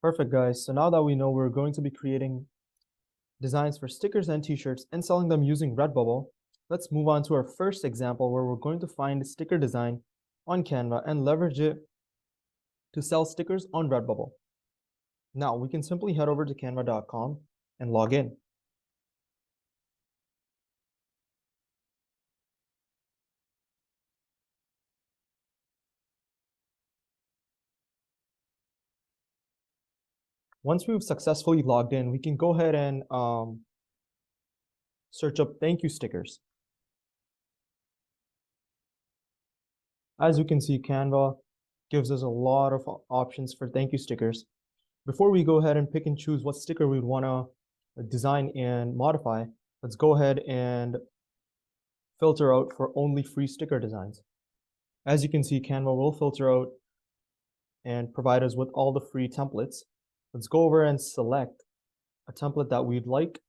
Perfect, guys. So now that we know we're going to be creating designs for stickers and t-shirts and selling them using Redbubble, let's move on to our first example where we're going to find a sticker design on Canva and leverage it to sell stickers on Redbubble. Now we can simply head over to canva.com and log in. Once we've successfully logged in, we can go ahead and search up thank you stickers. As you can see, Canva gives us a lot of options for thank you stickers. Before we go ahead and pick and choose what sticker we'd want to design and modify, let's go ahead and filter out for only free sticker designs. As you can see, Canva will filter out and provide us with all the free templates. Let's go over and select a template that we'd like.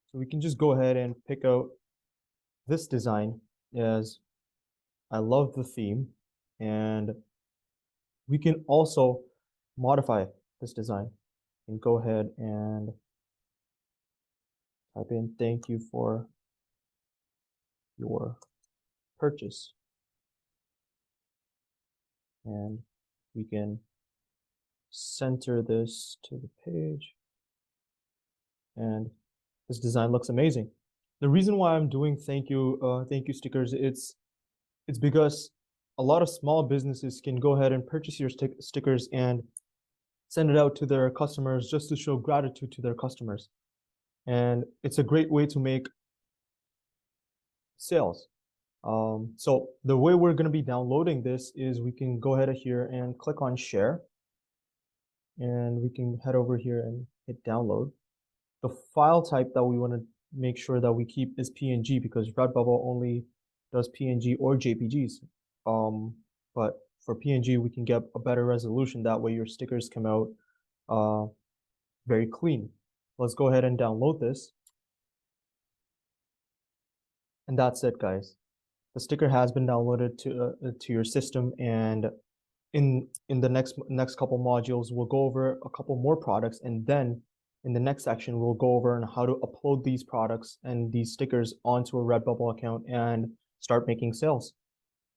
So we can just go ahead and pick out this design as I love the theme, and we can also modify this design and go ahead and type in thank you for your purchase. And we can center this to the page. And this design looks amazing. The reason why I'm doing thank you stickers, it's because a lot of small businesses can go ahead and purchase your stickers and send it out to their customers just to show gratitude to their customers. And it's a great way to make sales. So the way we're going to be downloading this is we can go ahead here and click on share, and we can head over here and hit download. The file type that we want to make sure that we keep is PNG because Redbubble only does PNG or JPGs. But for PNG, we can get a better resolution. That way your stickers come out very clean. Let's go ahead and download this. And that's it, guys. The sticker has been downloaded to your system, and in the next couple modules, we'll go over a couple more products, and then in the next section, we'll go over on how to upload these products and these stickers onto a Redbubble account and start making sales.